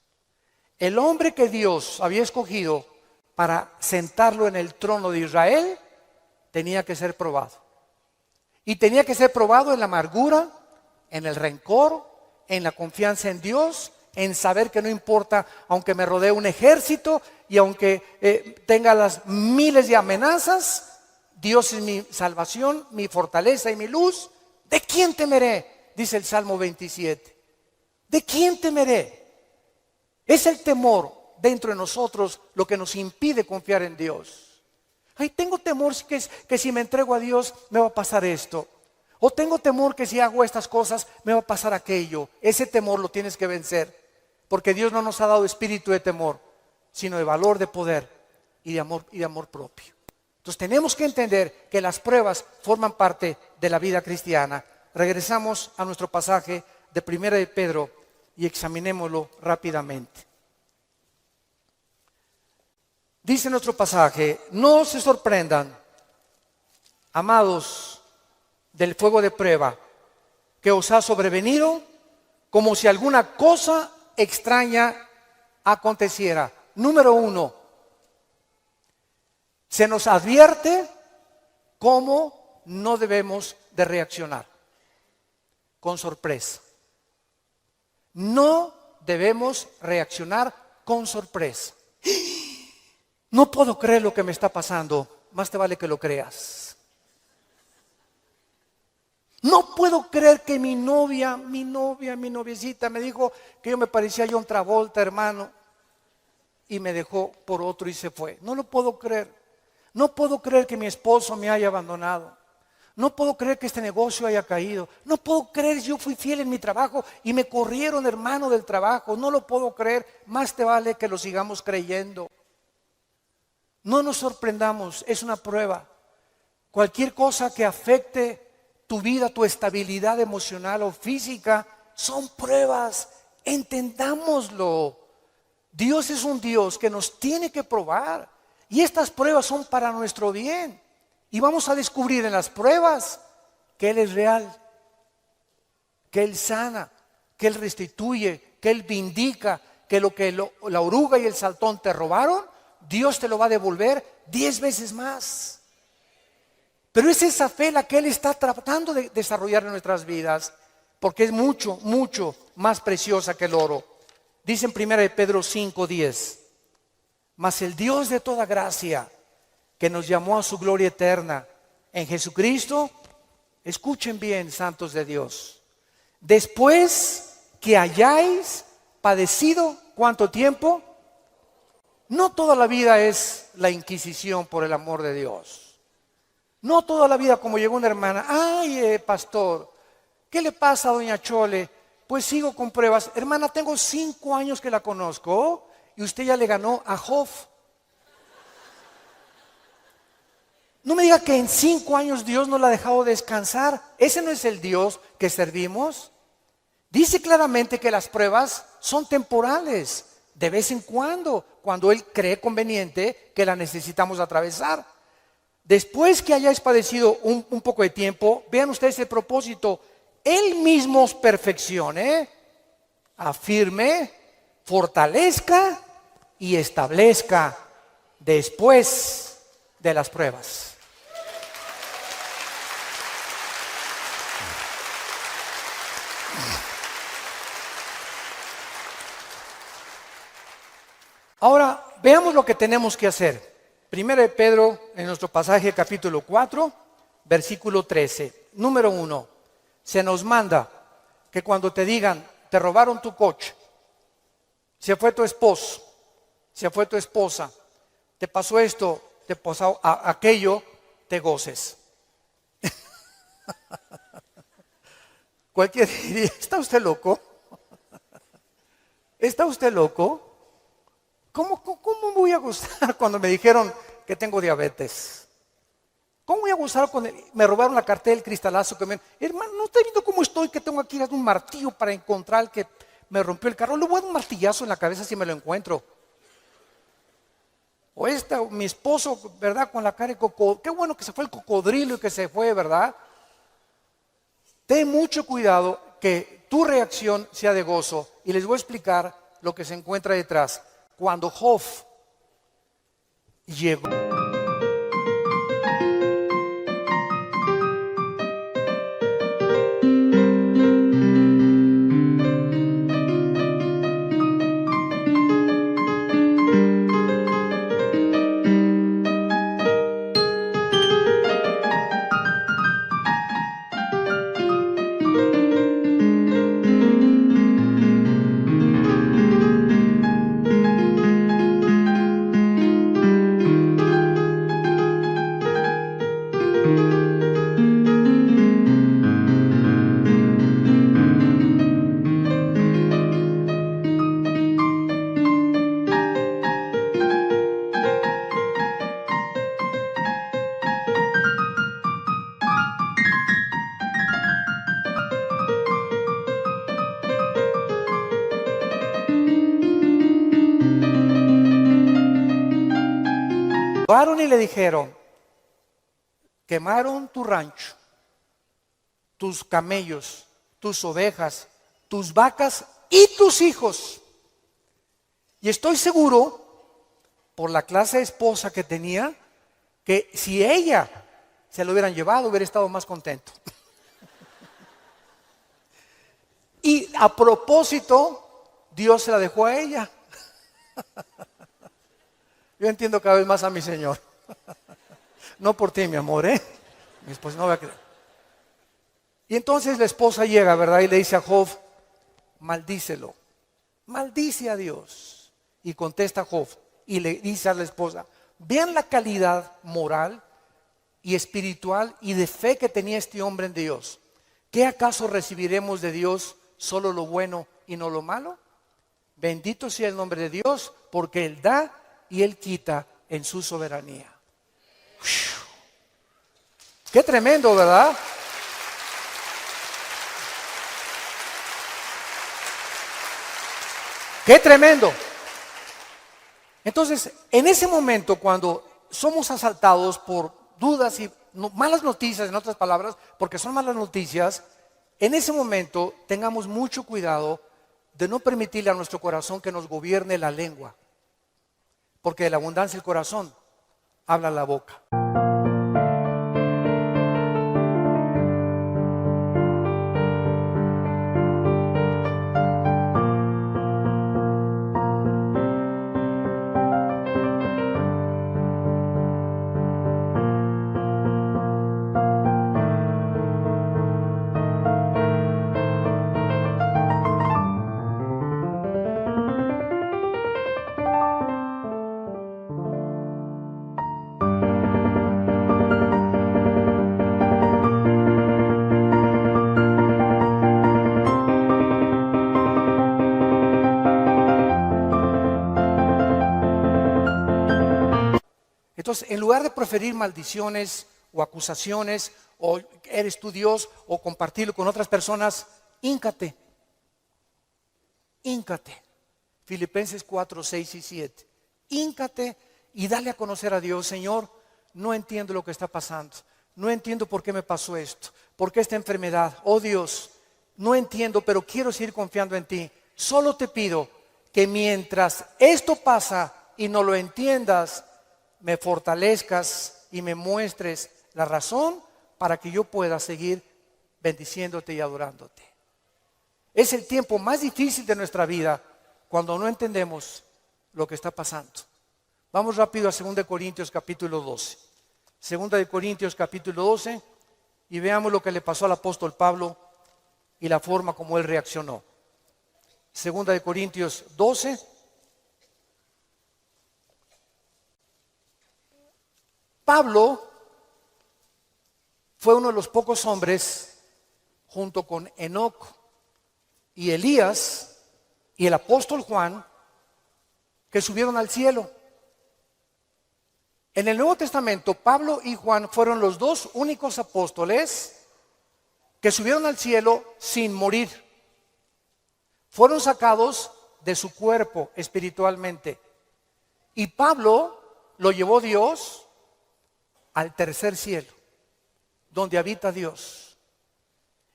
El hombre que Dios había escogido para sentarlo en el trono de Israel tenía que ser probado. Y tenía que ser probado en la amargura, en el rencor, en la confianza en Dios, en saber que no importa, aunque me rodee un ejército y aunque tenga las miles de amenazas, Dios es mi salvación, mi fortaleza y mi luz. ¿De quién temeré? Dice el Salmo 27. ¿De quién temeré? Es el temor dentro de nosotros lo que nos impide confiar en Dios. Ay, tengo temor que si me entrego a Dios me va a pasar esto. O tengo temor que si hago estas cosas me va a pasar aquello. Ese temor lo tienes que vencer. Porque Dios no nos ha dado espíritu de temor, sino de valor, de poder y de amor propio. Entonces tenemos que entender que las pruebas forman parte de la vida cristiana. Regresamos a nuestro pasaje de Primera de Pedro y examinémoslo rápidamente. Dice nuestro pasaje: no se sorprendan, amados, del fuego de prueba que os ha sobrevenido, como si alguna cosa extraña aconteciera. Número 1. Se nos advierte cómo no debemos de reaccionar. Con sorpresa. No debemos reaccionar con sorpresa. No puedo creer lo que me está pasando. Más te vale que lo creas. No puedo creer que mi noviecita me dijo que yo me parecía a John Travolta, hermano, y me dejó por otro y se fue. No lo puedo creer. No puedo creer que mi esposo me haya abandonado. No puedo creer que este negocio haya caído. No puedo creer, yo fui fiel en mi trabajo y me corrieron, hermano, del trabajo. No lo puedo creer. Más te vale que lo sigamos creyendo. No nos sorprendamos, es una prueba. Cualquier cosa que afecte tu vida, tu estabilidad emocional o física, son pruebas. Entendámoslo. Dios es un Dios que nos tiene que probar. Y estas pruebas son para nuestro bien. Y vamos a descubrir en las pruebas que Él es real. que Él sana, que Él restituye, que Él vindica, que lo que la oruga y el saltón te robaron, Dios te lo va a devolver 10 veces más. Pero es esa fe la que Él está tratando de desarrollar en nuestras vidas, porque es mucho, mucho más preciosa que el oro. Dice en 1 Pedro 5:10, mas el Dios de toda gracia, que nos llamó a su gloria eterna en Jesucristo, escuchen bien, santos de Dios, después que hayáis padecido, ¿cuánto tiempo? No toda la vida es la inquisición por el amor de Dios. No toda la vida como llegó una hermana, ay, pastor, ¿qué le pasa a doña Chole? Pues sigo con pruebas. Hermana, tengo 5 años que la conozco y usted ya le ganó a Job. No me diga que en 5 años Dios no la ha dejado descansar. Ese no es el Dios que servimos. Dice claramente que las pruebas son temporales, de vez en cuando Él cree conveniente que la necesitamos atravesar. Después que hayáis padecido un poco de tiempo, vean ustedes el propósito. Él mismo os perfeccione, afirme, fortalezca y establezca después de las pruebas. Ahora, veamos lo que tenemos que hacer. 1 Pedro, en nuestro pasaje capítulo 4, versículo 13. Número 1, se nos manda que cuando te digan, te robaron tu coche, se fue tu esposo, se fue tu esposa, te pasó esto, te pasó aquello, te goces. Cualquiera diría, ¿está usted loco? ¿Está usted loco? ¿Cómo voy a gozar cuando me dijeron que tengo diabetes? ¿Cómo voy a gozar cuando me robaron la cartera del cristalazo? Hermano, ¿no está viendo cómo estoy? Que tengo aquí un martillo para encontrar el que me rompió el carro. Le voy a dar un martillazo en la cabeza si me lo encuentro. O mi esposo, ¿verdad? Con la cara de cocodrilo. Qué bueno que se fue el cocodrilo y que se fue, ¿verdad? Ten mucho cuidado que tu reacción sea de gozo. Y les voy a explicar lo que se encuentra detrás. Cuando Job llegó, y le dijeron, quemaron tu rancho, tus camellos, tus ovejas, tus vacas y tus hijos. Y estoy seguro, por la clase de esposa que tenía, que si ella se lo hubieran llevado, hubiera estado más contento. Y a propósito, Dios se la dejó a ella. Yo entiendo cada vez más a mi Señor. No por ti, mi amor, ¿eh? Mi esposa no va a creer. Y entonces la esposa llega, ¿verdad? Y le dice a Job, maldícelo. Maldice a Dios. Y contesta Job y le dice a la esposa, vean la calidad moral y espiritual y de fe que tenía este hombre en Dios. ¿Qué acaso recibiremos de Dios solo lo bueno y no lo malo? Bendito sea el nombre de Dios, porque Él da y Él quita en su soberanía. Qué tremendo, ¿verdad? Qué tremendo. Entonces, en ese momento, cuando somos asaltados por dudas y malas noticias, en otras palabras, porque son malas noticias, En ese momento tengamos mucho cuidado de no permitirle a nuestro corazón que nos gobierne la lengua, porque de la abundancia del corazón habla la boca. Entonces, en lugar de proferir maldiciones o acusaciones, o eres tú Dios, o compartirlo con otras personas, híncate. Híncate. Filipenses 4, 6 y 7. Híncate y dale a conocer a Dios. Señor, no entiendo lo que está pasando. No entiendo por qué me pasó esto. ¿Por qué esta enfermedad? Oh Dios, no entiendo, pero quiero seguir confiando en ti. Solo te pido que mientras esto pasa y no lo entiendas, me fortalezcas y me muestres la razón para que yo pueda seguir bendiciéndote y adorándote. Es el tiempo más difícil de nuestra vida cuando no entendemos lo que está pasando. Vamos rápido a 2 Corintios capítulo 12. 2 Corintios capítulo 12 y veamos lo que le pasó al apóstol Pablo y la forma como él reaccionó. 2 Corintios 12. Pablo fue uno de los pocos hombres, junto con Enoc y Elías y el apóstol Juan, que subieron al cielo. En el Nuevo Testamento, Pablo y Juan fueron los dos únicos apóstoles que subieron al cielo sin morir. Fueron sacados de su cuerpo espiritualmente. Y Pablo lo llevó Dios al tercer cielo, donde habita Dios.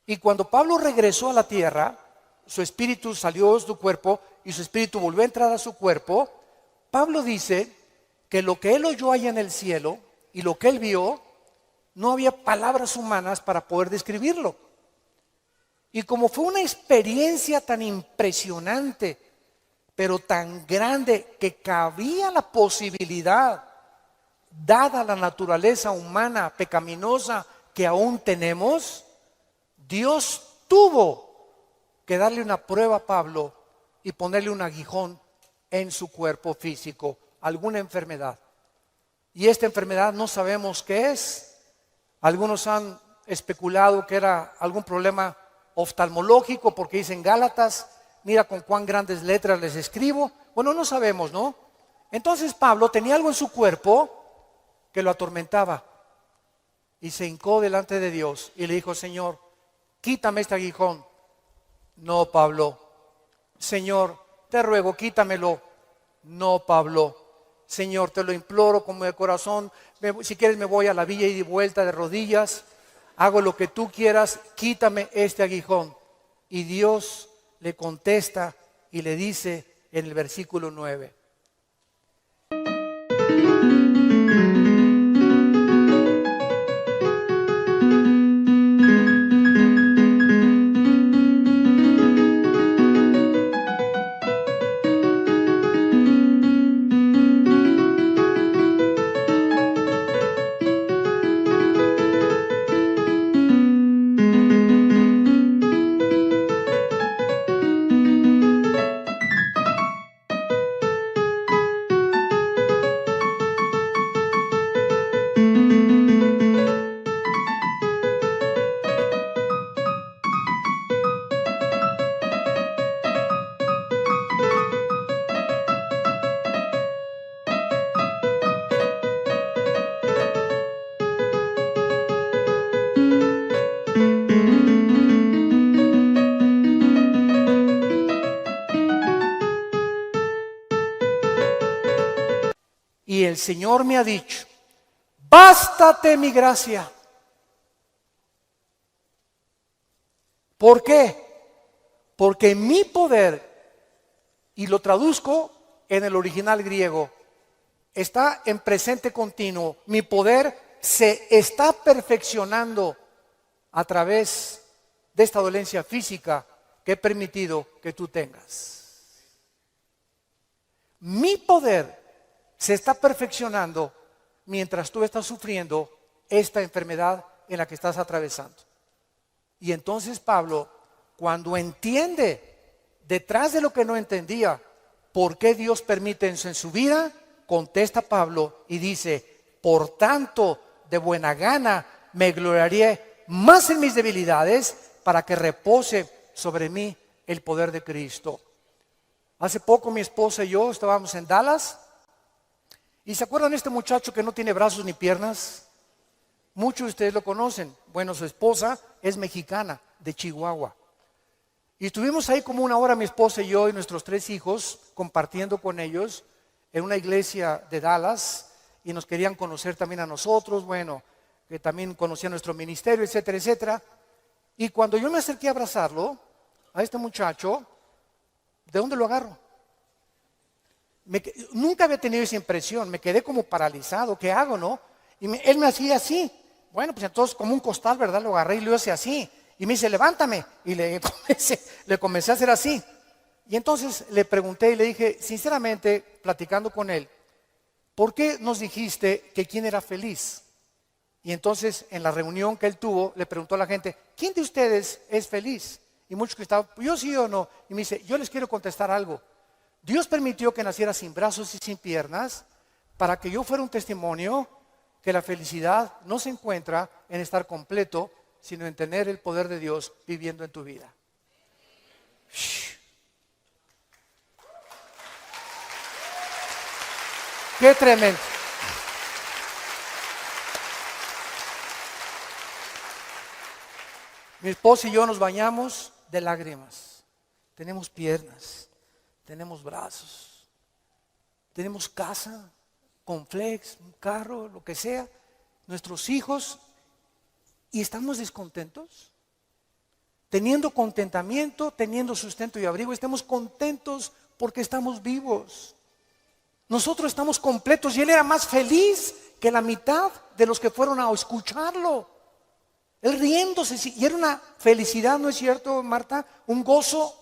Y cuando Pablo regresó a la tierra, su espíritu salió de su cuerpo y su espíritu volvió a entrar a su cuerpo. Pablo dice que lo que él oyó allá en el cielo y lo que él vio, no había palabras humanas para poder describirlo. Y como fue una experiencia tan impresionante, pero tan grande, que cabía la posibilidad, dada la naturaleza humana pecaminosa que aún tenemos, Dios tuvo que darle una prueba a Pablo y ponerle un aguijón en su cuerpo físico, alguna enfermedad. Y esta enfermedad no sabemos qué es. Algunos han especulado que era algún problema oftalmológico, porque dicen Gálatas, mira con cuán grandes letras les escribo. Bueno, no sabemos, ¿no? Entonces Pablo tenía algo en su cuerpo que lo atormentaba y se hincó delante de Dios y le dijo: Señor, quítame este aguijón. No, Pablo. Señor, te ruego, quítamelo. No, Pablo. Señor, te lo imploro con mi corazón. Si quieres me voy a la villa y de vuelta de rodillas. Hago lo que tú quieras, quítame este aguijón. Y Dios le contesta y le dice en el versículo 9: y el Señor me ha dicho: bástate mi gracia, ¿Por qué? Porque mi poder, y lo traduzco en el original griego, está en presente continuo. Mi poder se está perfeccionando a través de esta dolencia física que he permitido que tú tengas. Mi poder se está perfeccionando mientras tú estás sufriendo esta enfermedad en la que estás atravesando. Y entonces Pablo, cuando entiende detrás de lo que no entendía, por qué Dios permite eso en su vida, contesta Pablo y dice: por tanto, de buena gana me gloriaré más en mis debilidades, para que repose sobre mí el poder de Cristo. Hace poco mi esposa y yo estábamos en Dallas, y ¿se acuerdan de este muchacho que no tiene brazos ni piernas? Muchos de ustedes lo conocen. Bueno, su esposa es mexicana, de Chihuahua. Y estuvimos ahí como una hora mi esposa y yo y nuestros 3 hijos compartiendo con ellos en una iglesia de Dallas, y nos querían conocer también a nosotros, bueno, que también conocían nuestro ministerio, etcétera, etcétera. Y cuando yo me acerqué a abrazarlo, a este muchacho, ¿de dónde lo agarro? Nunca había tenido esa impresión, me quedé como paralizado, ¿qué hago, no? Y él me hacía así. Bueno, pues entonces como un costal, ¿verdad? Lo agarré y lo hice así. Y me dice: levántame. Y le comencé a hacer así. Y entonces le pregunté y le dije, sinceramente, platicando con él, ¿por qué nos dijiste que quién era feliz? Y entonces en la reunión que él tuvo, le preguntó a la gente: ¿quién de ustedes es feliz? Y muchos que estaban: yo sí o no. Y me dice: yo les quiero contestar algo. Dios permitió que naciera sin brazos y sin piernas para que yo fuera un testimonio que la felicidad no se encuentra en estar completo, sino en tener el poder de Dios viviendo en tu vida. ¡Qué tremendo! Mi esposa y yo nos bañamos de lágrimas. Tenemos piernas, tenemos brazos, tenemos casa, Conflex, un carro, lo que sea, nuestros hijos, y estamos descontentos. Teniendo contentamiento, teniendo sustento y abrigo, estamos contentos porque estamos vivos. Nosotros estamos completos, y él era más feliz que la mitad de los que fueron a escucharlo. Él riéndose, y era una felicidad, ¿no es cierto, Marta? Un gozo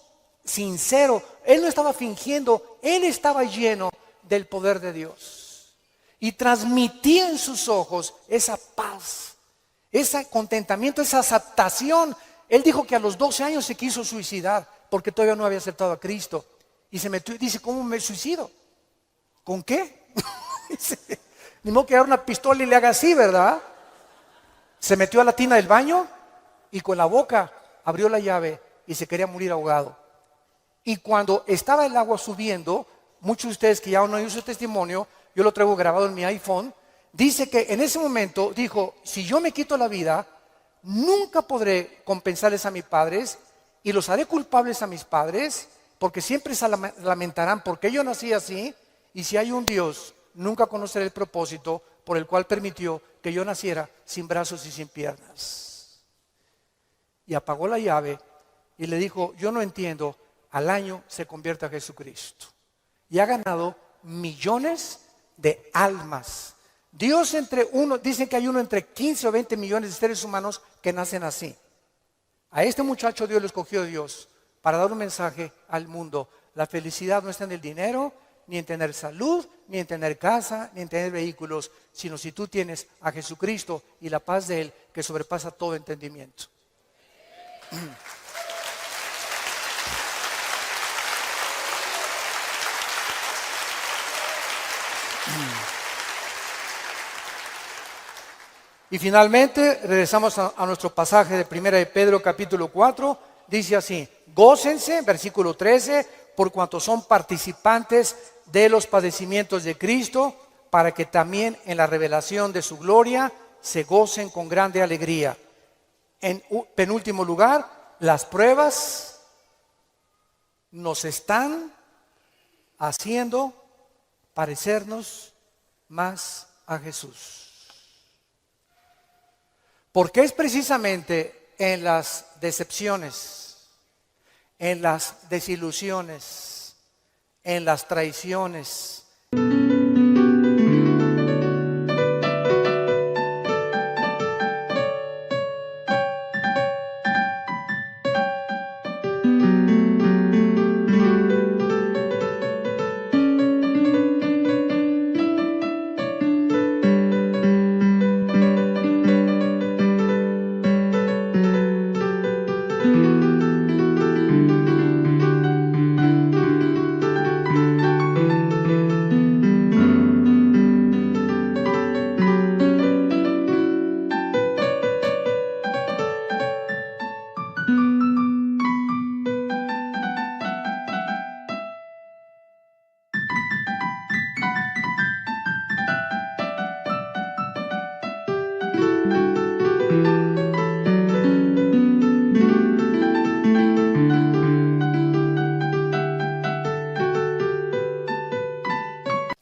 sincero. Él no estaba fingiendo, él estaba lleno del poder de Dios. Y transmitía en sus ojos esa paz, ese contentamiento, esa aceptación. Él dijo que a los 12 años se quiso suicidar porque todavía no había aceptado a Cristo. Y se metió y dice: ¿cómo me suicido? ¿Con qué? Ni modo que agarre una pistola y le haga así, ¿verdad? Se metió a la tina del baño y con la boca abrió la llave y se quería morir ahogado. Y cuando estaba el agua subiendo, muchos de ustedes que ya no oyen su testimonio, yo lo traigo grabado en mi iPhone, dice que en ese momento dijo: si yo me quito la vida, nunca podré compensarles a mis padres y los haré culpables a mis padres, porque siempre se lamentarán porque yo nací así, y si hay un Dios, nunca conoceré el propósito por el cual permitió que yo naciera sin brazos y sin piernas. Y apagó la llave y le dijo: yo no entiendo, al año se convierte a Jesucristo. Y ha ganado millones de almas. Dios dicen que hay uno entre 15 o 20 millones de seres humanos que nacen así. A este muchacho Dios lo escogió Dios para dar un mensaje al mundo. La felicidad no está en el dinero, ni en tener salud, ni en tener casa, ni en tener vehículos, sino si tú tienes a Jesucristo y la paz de Él que sobrepasa todo entendimiento. Y finalmente regresamos a nuestro pasaje de 1 de Pedro capítulo 4, dice así: gócense, versículo 13, por cuanto son participantes de los padecimientos de Cristo, para que también en la revelación de su gloria se gocen con grande alegría. En penúltimo lugar, las pruebas nos están haciendo parecernos más a Jesús. Porque es precisamente en las decepciones, en las desilusiones, en las traiciones.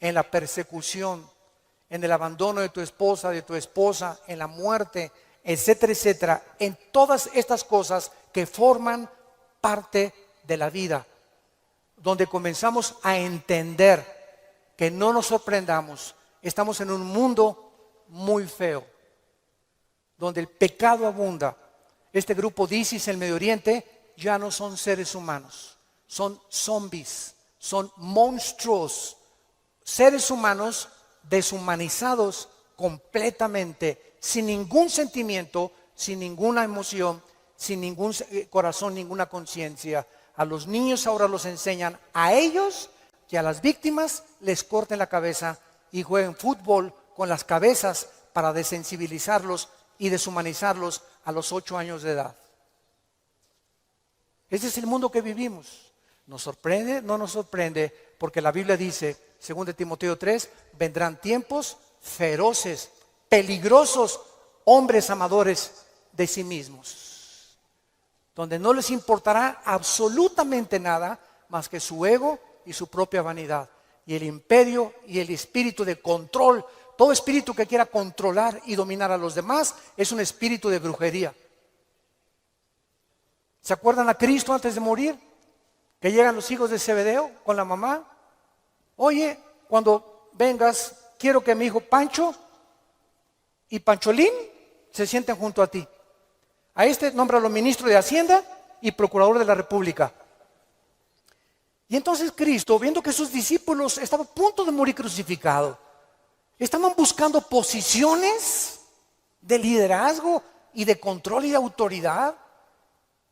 En la persecución, en el abandono de tu esposa, en la muerte, etcétera, etcétera, en todas estas cosas que forman parte de la vida, donde comenzamos a entender que no nos sorprendamos, estamos en un mundo muy feo, donde el pecado abunda. Este grupo de ISIS en el Medio Oriente ya no son seres humanos, son zombies, son monstruos, seres humanos deshumanizados completamente, sin ningún sentimiento, sin ninguna emoción, sin ningún corazón, ninguna conciencia. A los niños ahora los enseñan a ellos que a las víctimas les corten la cabeza y jueguen fútbol con las cabezas para desensibilizarlos y deshumanizarlos a los 8 años de edad. Ese es el mundo que vivimos. ¿Nos sorprende? No nos sorprende, porque la Biblia dice, 2 Timoteo 3, vendrán tiempos feroces, peligrosos, hombres amadores de sí mismos, donde no les importará absolutamente nada más que su ego y su propia vanidad, y el imperio y el espíritu de control. Todo espíritu que quiera controlar y dominar a los demás es un espíritu de brujería. ¿Se acuerdan a Cristo antes de morir? Que llegan los hijos de Zebedeo con la mamá. Oye, cuando vengas, quiero que mi hijo Pancho y Pancholín se sienten junto a ti. A este nómbralo ministro de Hacienda y procurador de la República. Y entonces Cristo, viendo que sus discípulos estaban a punto de morir crucificados, estaban buscando posiciones de liderazgo y de control y de autoridad.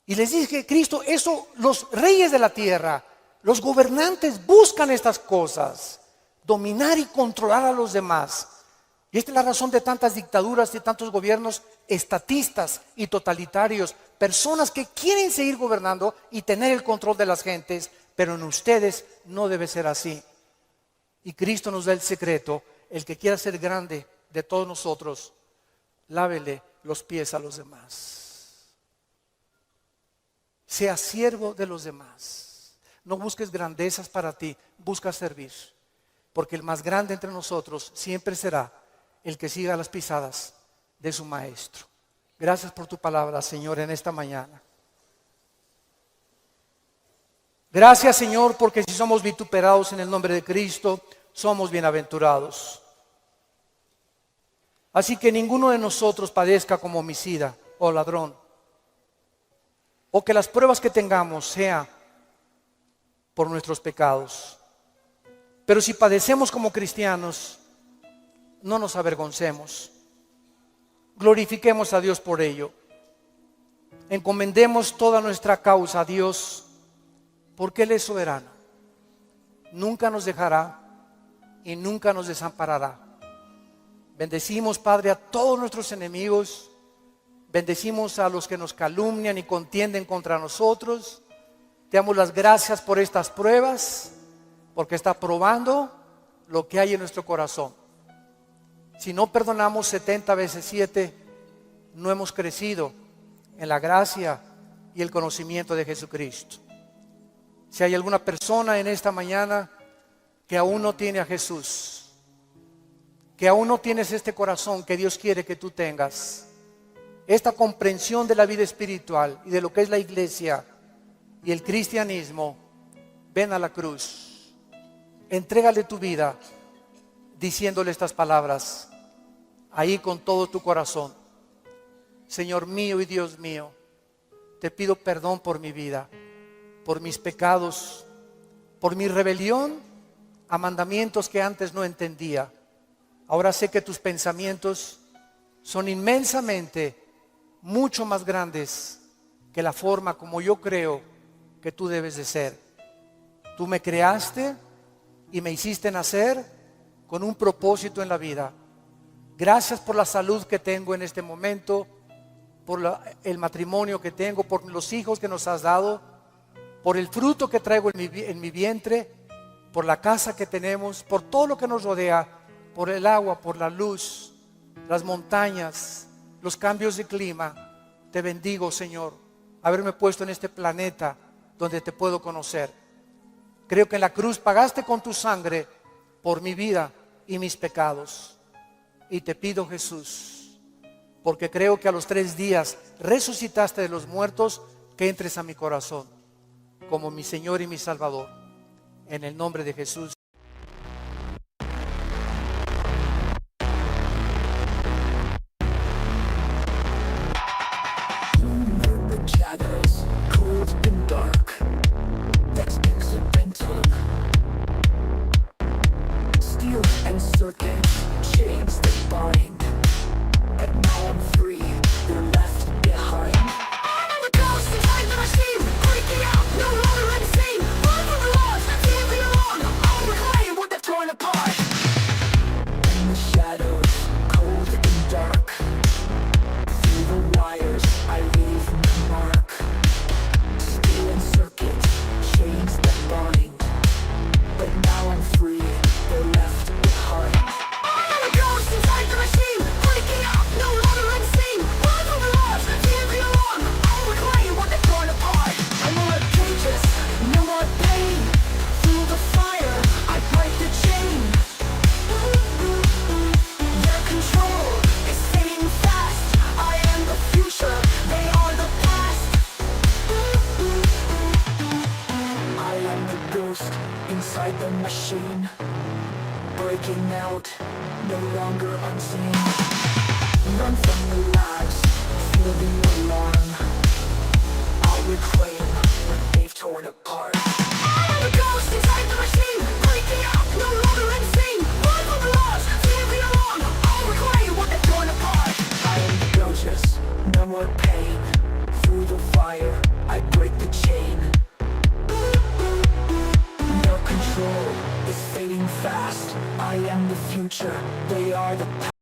Y les dije, Cristo, eso los reyes de la tierra, los gobernantes buscan estas cosas, dominar y controlar a los demás. Y esta es la razón de tantas dictaduras, de tantos gobiernos estatistas y totalitarios, personas que quieren seguir gobernando y tener el control de las gentes, pero en ustedes no debe ser así. Y Cristo nos da el secreto: el que quiera ser grande de todos nosotros, lávele los pies a los demás. Sea siervo de los demás. No busques grandezas para ti, busca servir. Porque el más grande entre nosotros siempre será el que siga las pisadas de su maestro. Gracias por tu palabra, Señor, en esta mañana. Gracias, Señor, porque si somos vituperados en el nombre de Cristo, somos bienaventurados. Así que ninguno de nosotros padezca como homicida o ladrón, o que las pruebas que tengamos sea por nuestros pecados. Pero si padecemos como cristianos, no nos avergoncemos. Glorifiquemos a Dios por ello. Encomendemos toda nuestra causa a Dios, porque Él es soberano. Nunca nos dejará y nunca nos desamparará. Bendecimos, Padre, a todos nuestros enemigos. Bendecimos a los que nos calumnian y contienden contra nosotros. Te damos las gracias por estas pruebas, porque está probando lo que hay en nuestro corazón. Si no perdonamos 70 veces 7, no hemos crecido en la gracia y el conocimiento de Jesucristo. Si hay alguna persona en esta mañana que aún no tiene a Jesús, que aún no tienes este corazón que Dios quiere que tú tengas, esta comprensión de la vida espiritual y de lo que es la iglesia y el cristianismo, ven a la cruz, entrégale tu vida diciéndole estas palabras ahí con todo tu corazón. Señor mío y Dios mío, te pido perdón por mi vida, por mis pecados, por mi rebelión a mandamientos que antes no entendía. Ahora sé que tus pensamientos son inmensamente mucho más grandes que la forma como yo creo que tú debes de ser. Tú me creaste y me hiciste nacer con un propósito en la vida. Gracias por la salud que tengo en este momento, por el matrimonio que tengo, por los hijos que nos has dado, por el fruto que traigo en mi vientre, por la casa que tenemos, por todo lo que nos rodea, por el agua, por la luz, las montañas, los cambios de clima. Te bendigo, Señor, haberme puesto en este planeta donde te puedo conocer. Creo que en la cruz pagaste con tu sangre por mi vida y mis pecados. Y te pido, Jesús, porque creo que a los 3 días resucitaste de los muertos, que entres a mi corazón como mi Señor y mi Salvador. En el nombre de Jesús. Inside the machine, breaking out, no longer unseen. Run from the lies, feel the alarm. I'll reclaim what they've torn apart. I am a ghost inside the machine, breaking out, no longer unseen. Run from the lies, feel the alarm. I'll reclaim what they've torn apart. I am the ghost, no more pain. Through the fire, I break the chain. Control is fading fast. I am the future, they are the past.